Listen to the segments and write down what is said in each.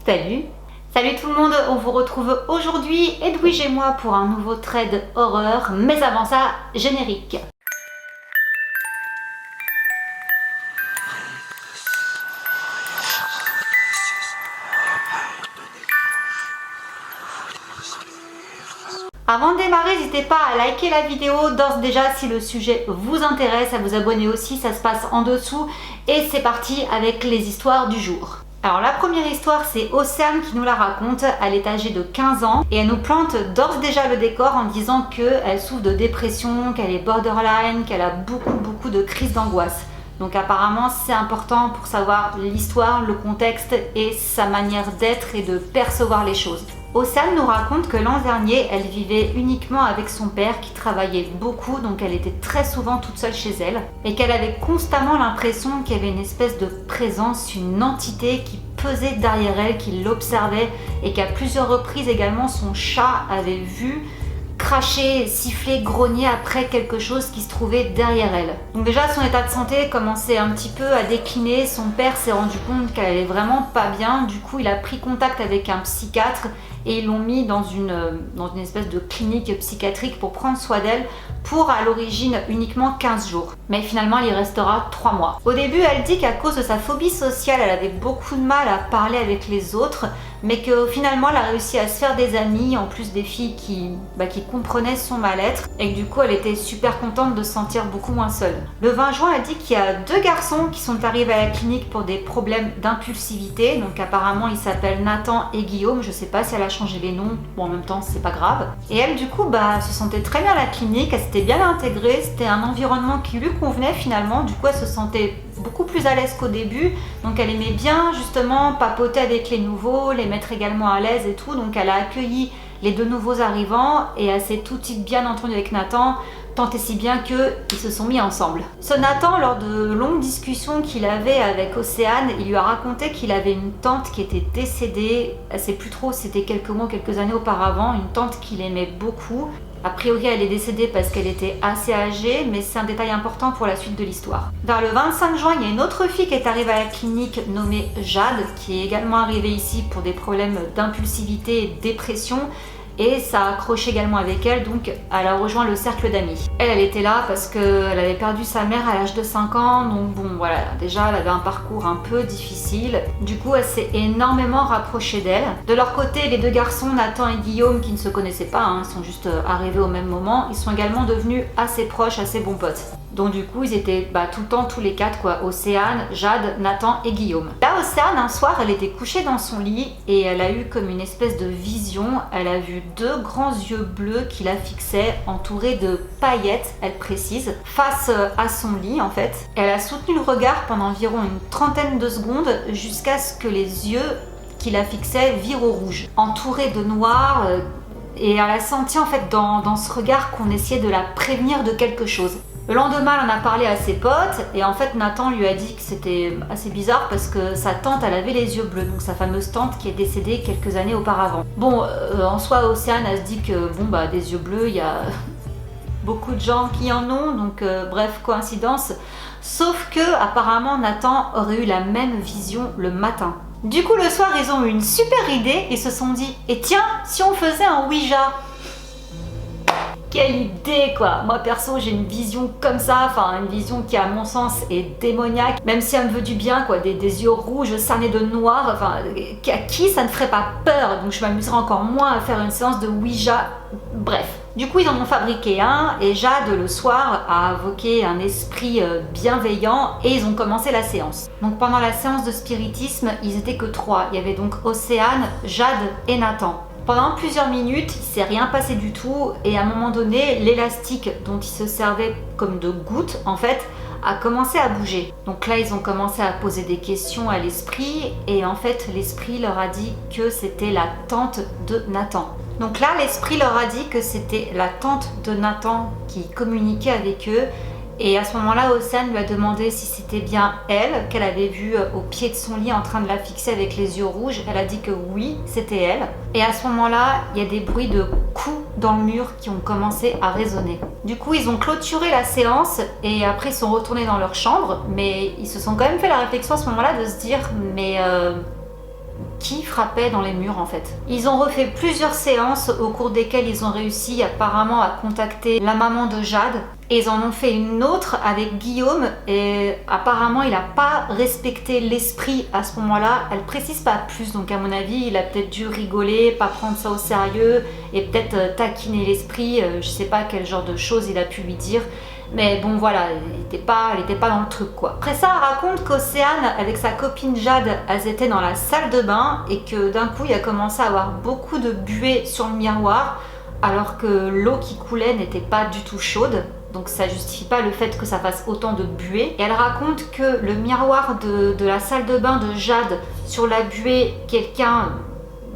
Salut! Salut tout le monde, on vous retrouve aujourd'hui, Edwige et moi, pour un nouveau trade horreur, mais avant ça, générique. Avant de démarrer, n'hésitez pas à liker la vidéo d'ores déjà si le sujet vous intéresse, à vous abonner aussi, ça se passe en dessous. Et c'est parti avec les histoires du jour. Alors la première histoire, c'est Océane qui nous la raconte. Elle est âgée de 15 ans et elle nous plante d'ores déjà le décor en disant qu'elle souffre de dépression, qu'elle est borderline, qu'elle a beaucoup de crises d'angoisse. Donc apparemment c'est important pour savoir l'histoire, le contexte et sa manière d'être et de percevoir les choses. Océane nous raconte que l'an dernier, elle vivait uniquement avec son père qui travaillait beaucoup, donc elle était très souvent toute seule chez elle, et qu'elle avait constamment l'impression qu'il y avait une espèce de présence, une entité qui pesait derrière elle, qui l'observait, et qu'à plusieurs reprises également son chat avait vu cracher, siffler, grogner après quelque chose qui se trouvait derrière elle. Donc déjà son état de santé commençait un petit peu à décliner, son père s'est rendu compte qu'elle allait vraiment pas bien, du coup il a pris contact avec un psychiatre et ils l'ont mis dans une espèce de clinique psychiatrique pour prendre soin d'elle pour à l'origine uniquement 15 jours. Mais finalement il y restera 3 mois. Au début elle dit qu'à cause de sa phobie sociale elle avait beaucoup de mal à parler avec les autres, mais que finalement elle a réussi à se faire des amis, en plus des filles qui comprenaient son mal-être, et que du coup elle était super contente de se sentir beaucoup moins seule. Le 20 juin elle dit qu'il y a 2 garçons qui sont arrivés à la clinique pour des problèmes d'impulsivité, donc apparemment ils s'appellent Nathan et Guillaume, je sais pas si elle a changé les noms, bon en même temps c'est pas grave. Et elle du coup se sentait très bien à la clinique, elle s'était bien intégrée, c'était un environnement qui lui convenait finalement, du coup elle se sentait beaucoup plus à l'aise qu'au début, donc elle aimait bien justement papoter avec les nouveaux, les mettre également à l'aise et tout, donc elle a accueilli les 2 nouveaux arrivants et elle s'est tout de suite bien entendue avec Nathan, tant et si bien qu'ils se sont mis ensemble. Ce Nathan, lors de longues discussions qu'il avait avec Océane, il lui a raconté qu'il avait une tante qui était décédée, elle sait plus trop, c'était quelques mois, quelques années auparavant, une tante qu'il aimait beaucoup. A priori, elle est décédée parce qu'elle était assez âgée, mais c'est un détail important pour la suite de l'histoire. Vers le 25 juin, il y a une autre fille qui est arrivée à la clinique nommée Jade, qui est également arrivée ici pour des problèmes d'impulsivité et de dépression. Et ça a accroché également avec elle, donc elle a rejoint le cercle d'amis. Elle était là parce qu'elle avait perdu sa mère à l'âge de 5 ans, donc bon voilà, déjà elle avait un parcours un peu difficile. Du coup elle s'est énormément rapprochée d'elle. De leur côté, les 2 garçons, Nathan et Guillaume, qui ne se connaissaient pas, ils sont juste arrivés au même moment, ils sont également devenus assez proches, assez bons potes. Donc du coup ils étaient tout le temps tous les 4 quoi, Océane, Jade, Nathan et Guillaume. Là Océane un soir elle était couchée dans son lit et elle a eu comme une espèce de vision, elle a vu 2 grands yeux bleus qui la fixaient, entourés de paillettes, elle précise, face à son lit en fait. Elle a soutenu le regard pendant environ une trentaine de secondes jusqu'à ce que les yeux qui la fixaient virent au rouge, entourés de noir. Et elle a senti en fait dans ce regard qu'on essayait de la prévenir de quelque chose. Le lendemain, elle en a parlé à ses potes et en fait Nathan lui a dit que c'était assez bizarre parce que sa tante, elle avait les yeux bleus, donc sa fameuse tante qui est décédée quelques années auparavant. Bon, en soi, Océane, elle se dit que des yeux bleus, il y a beaucoup de gens qui en ont, donc bref, coïncidence. Sauf que apparemment Nathan aurait eu la même vision le matin. Du coup, le soir, ils ont eu une super idée et se sont dit « Et tiens, si on faisait un Ouija ?» Quelle idée quoi! Moi perso j'ai une vision comme ça, une vision qui à mon sens est démoniaque, même si elle me veut du bien quoi, des yeux rouges cernés de noir, à qui ça ne ferait pas peur? Donc je m'amuserais encore moins à faire une séance de Ouija, bref. Du coup ils en ont fabriqué un et Jade le soir a invoqué un esprit bienveillant et ils ont commencé la séance. Donc pendant la séance de spiritisme ils étaient que 3, il y avait donc Océane, Jade et Nathan. Pendant plusieurs minutes, il s'est rien passé du tout et à un moment donné, l'élastique dont il se servait comme de goutte en fait a commencé à bouger. Donc là, ils ont commencé à poser des questions à l'esprit et en fait, l'esprit leur a dit que c'était la tante de Nathan. Donc là, l'esprit leur a dit que c'était la tante de Nathan qui communiquait avec eux. Et à ce moment-là, Océane lui a demandé si c'était bien elle qu'elle avait vue au pied de son lit en train de la fixer avec les yeux rouges. Elle a dit que oui, c'était elle. Et à ce moment-là, il y a des bruits de coups dans le mur qui ont commencé à résonner. Du coup, ils ont clôturé la séance et après ils sont retournés dans leur chambre. Mais ils se sont quand même fait la réflexion à ce moment-là de se dire mais qui frappait dans les murs en fait. Ils ont refait plusieurs séances au cours desquelles ils ont réussi apparemment à contacter la maman de Jade. Et ils en ont fait une autre avec Guillaume et apparemment il n'a pas respecté l'esprit à ce moment-là. Elle précise pas plus, donc à mon avis il a peut-être dû rigoler, pas prendre ça au sérieux et peut-être taquiner l'esprit. Je sais pas quel genre de choses il a pu lui dire. Mais bon voilà, elle était pas dans le truc quoi. Après ça, elle raconte qu'Océane, avec sa copine Jade, elles étaient dans la salle de bain et que d'un coup il a commencé à avoir beaucoup de buée sur le miroir alors que l'eau qui coulait n'était pas du tout chaude. Donc ça justifie pas le fait que ça fasse autant de buée. Et elle raconte que le miroir de la salle de bain de Jade, sur la buée, quelqu'un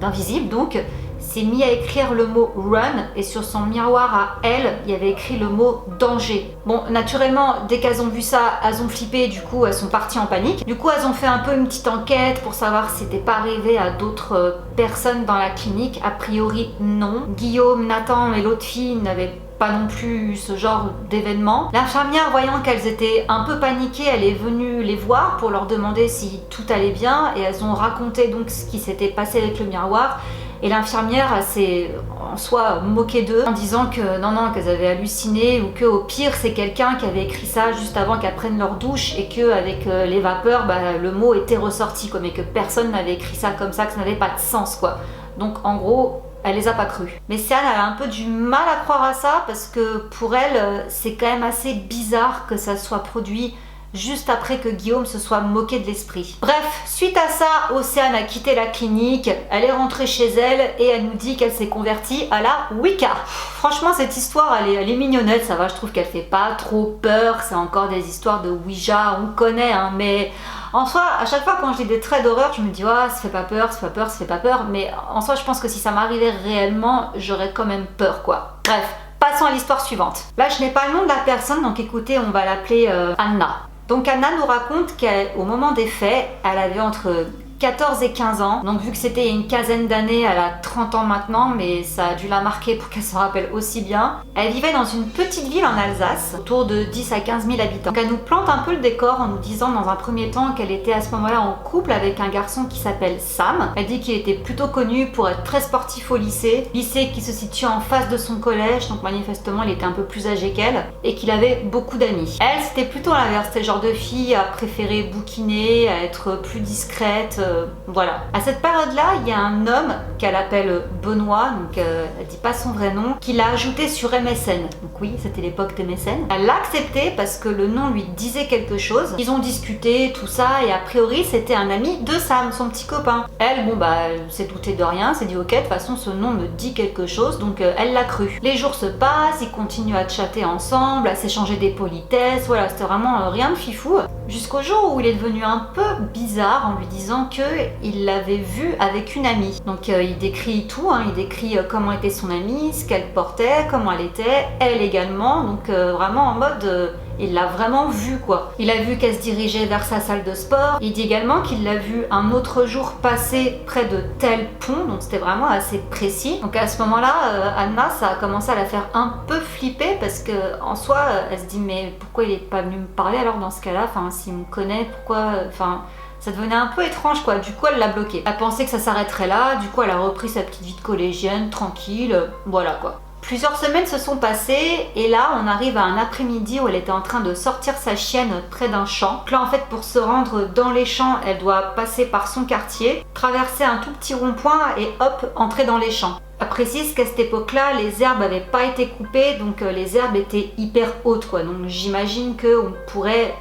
d'invisible donc, s'est mis à écrire le mot run et sur son miroir à elle, il y avait écrit le mot danger. Bon, naturellement, dès qu'elles ont vu ça, elles ont flippé, du coup elles sont parties en panique. Du coup, elles ont fait un peu une petite enquête pour savoir si c'était pas arrivé à d'autres personnes dans la clinique. A priori, non. Guillaume, Nathan et l'autre fille n'avaient pas non plus ce genre d'événement. L'infirmière, voyant qu'elles étaient un peu paniquées, elle est venue les voir pour leur demander si tout allait bien et elles ont raconté donc ce qui s'était passé avec le miroir. Et l'infirmière s'est en soi moquée d'eux en disant que non, qu'elles avaient halluciné ou que au pire c'est quelqu'un qui avait écrit ça juste avant qu'elles prennent leur douche et qu'avec les vapeurs, le mot était ressorti quoi, mais que personne n'avait écrit ça comme ça, que ça n'avait pas de sens quoi. Donc en gros, elle les a pas crues. Mais Sian, elle a un peu du mal à croire à ça parce que pour elle, c'est quand même assez bizarre que ça soit produit juste après que Guillaume se soit moqué de l'esprit. Bref, suite à ça, Océane a quitté la clinique, elle est rentrée chez elle et elle nous dit qu'elle s'est convertie à la Wicca. Franchement, cette histoire, elle est mignonnette, ça va, je trouve qu'elle fait pas trop peur, c'est encore des histoires de Ouija, on connaît, hein, mais en soi, à chaque fois quand je lis des traits d'horreur, je me dis « Oh, ça fait pas peur, ça fait pas peur, ça fait pas peur », mais en soi, je pense que si ça m'arrivait réellement, j'aurais quand même peur, quoi. Bref, passons à l'histoire suivante. Là, je n'ai pas le nom de la personne, donc écoutez, on va l'appeler Anna. Donc Anna nous raconte qu'au moment des faits, elle avait entre 14 et 15 ans. Donc vu que c'était il y a une quinzaine d'années, elle a 30 ans maintenant, mais ça a dû la marquer pour qu'elle se rappelle aussi bien. Elle vivait dans une petite ville en Alsace, autour de 10 à 15 000 habitants. Donc elle nous plante un peu le décor en nous disant dans un premier temps qu'elle était à ce moment-là en couple avec un garçon qui s'appelle Sam. Elle dit qu'il était plutôt connu pour être très sportif au lycée qui se situe en face de son collège, donc manifestement il était un peu plus âgé qu'elle, et qu'il avait beaucoup d'amis. Elle, c'était plutôt l'inverse, c'était le genre de fille à préférer bouquiner, à être plus discrète, voilà. À cette période-là, il y a un homme qu'elle appelle Benoît, donc elle dit pas son vrai nom, qui l'a ajouté sur MSN. Donc oui, c'était l'époque de MSN. Elle l'a accepté parce que le nom lui disait quelque chose. Ils ont discuté, tout ça, et a priori, c'était un ami de Sam, son petit copain. Elle, elle s'est doutée de rien, s'est dit ok, de toute façon, ce nom me dit quelque chose, donc elle l'a cru. Les jours se passent, ils continuent à chatter ensemble, à s'échanger des politesses, voilà, c'était vraiment rien de fifou. Jusqu'au jour où il est devenu un peu bizarre en lui disant que il l'avait vue avec une amie. Donc il décrit tout, hein, il décrit comment était son amie, ce qu'elle portait, comment elle était, elle également, donc vraiment en mode il l'a vraiment vue quoi. Il a vu qu'elle se dirigeait vers sa salle de sport. Il dit également qu'il l'a vue un autre jour passer près de tel pont, donc c'était vraiment assez précis. Donc à ce moment-là, Anna, ça a commencé à la faire un peu flipper parce que en soi, elle se dit mais pourquoi il est pas venu me parler alors dans ce cas-là, enfin s'il me connaît, pourquoi, enfin ça devenait un peu étrange quoi, du coup elle l'a bloqué. Elle pensait que ça s'arrêterait là, du coup elle a repris sa petite vie de collégienne, tranquille, voilà quoi. Plusieurs semaines se sont passées et là on arrive à un après-midi où elle était en train de sortir sa chienne près d'un champ. Donc là en fait pour se rendre dans les champs, elle doit passer par son quartier, traverser un tout petit rond-point et hop, entrer dans les champs. Elle précise qu'à cette époque-là, les herbes n'avaient pas été coupées, donc les herbes étaient hyper hautes quoi. Donc j'imagine qu'on pourrait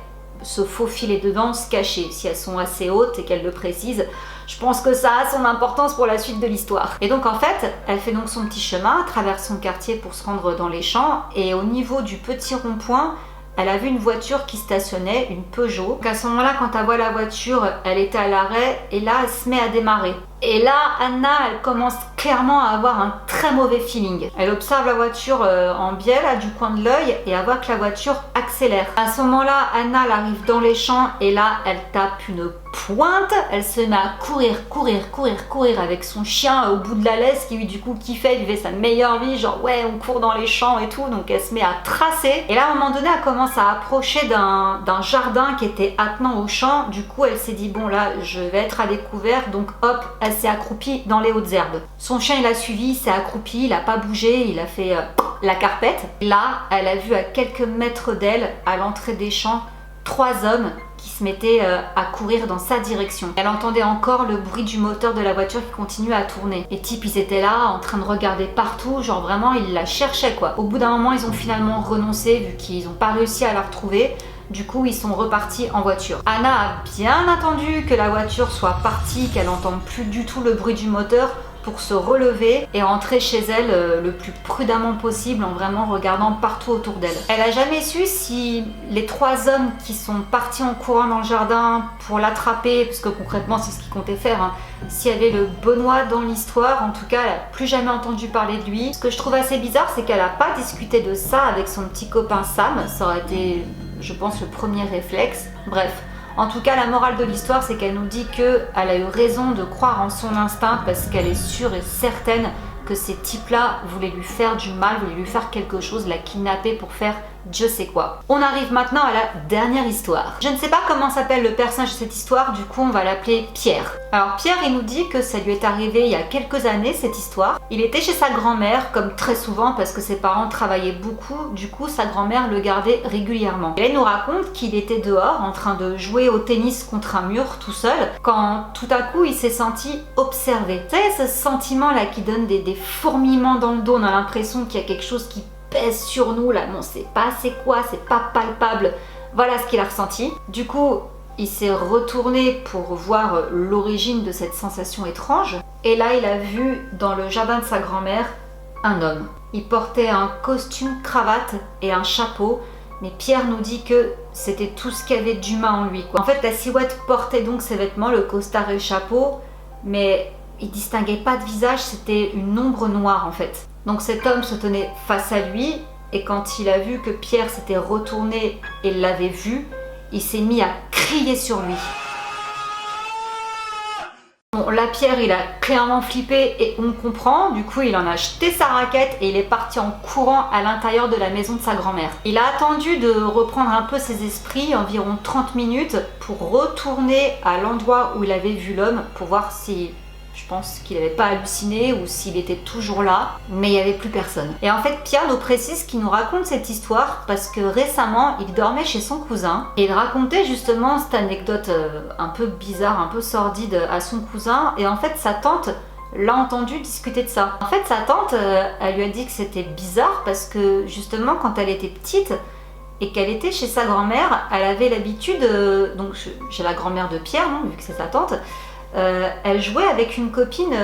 se faufiler dedans, se cacher. Si elles sont assez hautes et qu'elle le précise, je pense que ça a son importance pour la suite de l'histoire. Et donc en fait, elle fait donc son petit chemin, traverse son quartier pour se rendre dans les champs, et au niveau du petit rond-point, elle a vu une voiture qui stationnait, une Peugeot. Donc à ce moment-là, quand elle voit la voiture, elle était à l'arrêt, et là, elle se met à démarrer. Et là, Anna, elle commence clairement à avoir un très mauvais feeling. Elle observe la voiture en biais, là, du coin de l'œil, et elle voit que la voiture accélère. À ce moment-là, Anna, elle arrive dans les champs, et là, elle tape une pointe, elle se met à courir avec son chien au bout de la laisse qui lui du coup kiffait, vivait sa meilleure vie, genre ouais on court dans les champs et tout, donc elle se met à tracer. Et là à un moment donné elle commence à approcher d'un jardin qui était attenant au champ, du coup elle s'est dit bon là je vais être à découvert, donc hop elle s'est accroupie dans les hautes herbes. Son chien il a suivi, il s'est accroupi, il a pas bougé, il a fait la carpette. Là elle a vu à quelques mètres d'elle, à l'entrée des champs, 3 hommes qui se mettaient à courir dans sa direction. Elle entendait encore le bruit du moteur de la voiture qui continuait à tourner. Les types ils étaient là en train de regarder partout, genre vraiment ils la cherchaient quoi. Au bout d'un moment ils ont finalement renoncé vu qu'ils n'ont pas réussi à la retrouver. Du coup ils sont repartis en voiture. Anna a bien attendu que la voiture soit partie, qu'elle n'entende plus du tout le bruit du moteur pour se relever et rentrer chez elle le plus prudemment possible en vraiment regardant partout autour d'elle. Elle a jamais su si les 3 hommes qui sont partis en courant dans le jardin pour l'attraper, parce que concrètement c'est ce qu'ils comptaient faire, hein, s'il y avait le Benoît dans l'histoire. En tout cas elle n'a plus jamais entendu parler de lui. Ce que je trouve assez bizarre c'est qu'elle n'a pas discuté de ça avec son petit copain Sam, ça aurait été je pense le premier réflexe. Bref. En tout cas, la morale de l'histoire, c'est qu'elle nous dit qu'elle a eu raison de croire en son instinct parce qu'elle est sûre et certaine que ces types-là voulaient lui faire du mal, voulaient lui faire quelque chose, la kidnapper pour faire Dieu sait quoi. On arrive maintenant à la dernière histoire. Je ne sais pas comment s'appelle le personnage de cette histoire, du coup on va l'appeler Pierre. Alors Pierre, il nous dit que ça lui est arrivé il y a quelques années cette histoire. Il était chez sa grand-mère, comme très souvent parce que ses parents travaillaient beaucoup, du coup sa grand-mère le gardait régulièrement. Et elle nous raconte qu'il était dehors en train de jouer au tennis contre un mur tout seul, quand tout à coup il s'est senti observé. Vous savez ce sentiment là qui donne des fourmillements dans le dos, on a l'impression qu'il y a quelque chose qui pèse sur nous là, on sait pas c'est quoi, c'est pas palpable. Voilà ce qu'il a ressenti. Du coup, il s'est retourné pour voir l'origine de cette sensation étrange. Et là, il a vu dans le jardin de sa grand-mère un homme. Il portait un costume, cravate et un chapeau. Mais Pierre nous dit que c'était tout ce qu'il y avait d'humain en lui, quoi. En fait, la silhouette portait donc ses vêtements, le costard et le chapeau, mais il distinguait pas de visage, c'était une ombre noire en fait. Donc cet homme se tenait face à lui et quand il a vu que Pierre s'était retourné et l'avait vu, il s'est mis à crier sur lui. Bon, là Pierre il a clairement flippé et on comprend, du coup il en a jeté sa raquette et il est parti en courant à l'intérieur de la maison de sa grand-mère. Il a attendu de reprendre un peu ses esprits, environ 30 minutes, pour retourner à l'endroit où il avait vu l'homme pour voir si... Je pense qu'il n'avait pas halluciné ou s'il était toujours là, mais il n'y avait plus personne. Et en fait, Pierre nous précise qu'il nous raconte cette histoire parce que récemment, il dormait chez son cousin et il racontait justement cette anecdote un peu bizarre, un peu sordide à son cousin. Et en fait, sa tante l'a entendu discuter de ça. En fait, sa tante, elle lui a dit que c'était bizarre parce que justement, quand elle était petite et qu'elle était chez sa grand-mère, elle avait l'habitude, donc chez la grand-mère de Pierre, non, vu que c'est sa tante, elle jouait avec une copine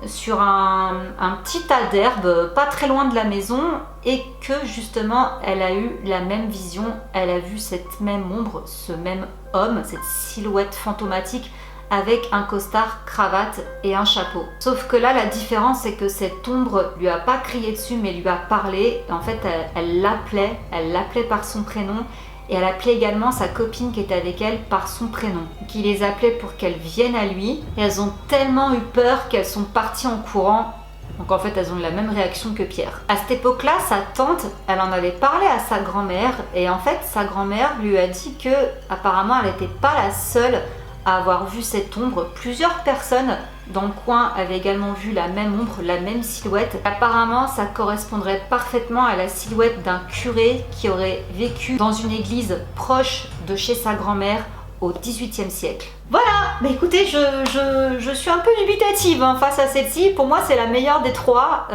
sur un petit tas d'herbes pas très loin de la maison et que justement elle a eu la même vision, elle a vu cette même ombre, ce même homme, cette silhouette fantomatique avec un costard, cravate et un chapeau. Sauf que là la différence c'est que cette ombre lui a pas crié dessus mais lui a parlé et en fait elle l'appelait par son prénom. Et elle appelait également sa copine qui était avec elle par son prénom, qui les appelait pour qu'elles viennent à lui. Et elles ont tellement eu peur qu'elles sont parties en courant. Donc en fait, elles ont eu la même réaction que Pierre. À cette époque-là, sa tante, elle en avait parlé à sa grand-mère. Et en fait, sa grand-mère lui a dit que apparemment, elle n'était pas la seule à avoir vu cette ombre. Plusieurs personnes dans le coin avaient également vu la même ombre, la même silhouette. Apparemment, ça correspondrait parfaitement à la silhouette d'un curé qui aurait vécu dans une église proche de chez sa grand-mère au XVIIIe siècle. Voilà, mais écoutez, je suis un peu dubitative face à celle-ci. Pour moi, c'est la meilleure des 3.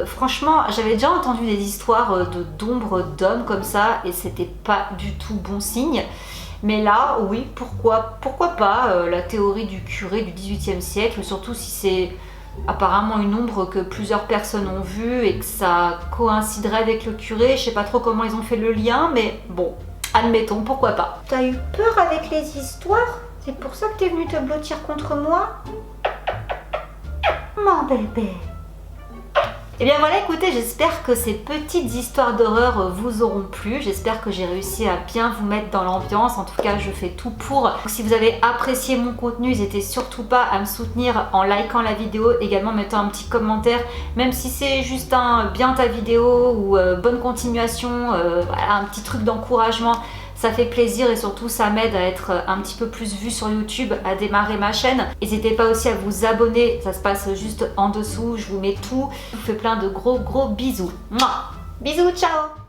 Franchement, j'avais déjà entendu des histoires d'ombres d'hommes comme ça et c'était pas du tout bon signe. Mais là, oui, pourquoi pas la théorie du curé du XVIIIe siècle, surtout si c'est apparemment une ombre que plusieurs personnes ont vue et que ça coïnciderait avec le curé. Je sais pas trop comment ils ont fait le lien, mais bon, admettons, pourquoi pas. T'as eu peur avec les histoires? C'est pour ça que t'es venue te blottir contre moi? Mon bébé. Et bien voilà, écoutez, j'espère que ces petites histoires d'horreur vous auront plu. J'espère que j'ai réussi à bien vous mettre dans l'ambiance. En tout cas, je fais tout pour. Donc, si vous avez apprécié mon contenu, n'hésitez surtout pas à me soutenir en likant la vidéo, également mettant un petit commentaire, même si c'est juste un bien ta vidéo ou bonne continuation, voilà, un petit truc d'encouragement. Ça fait plaisir et surtout ça m'aide à être un petit peu plus vue sur YouTube, à démarrer ma chaîne. N'hésitez pas aussi à vous abonner, ça se passe juste en dessous, je vous mets tout. Je vous fais plein de gros bisous. Mouah. Bisous, ciao.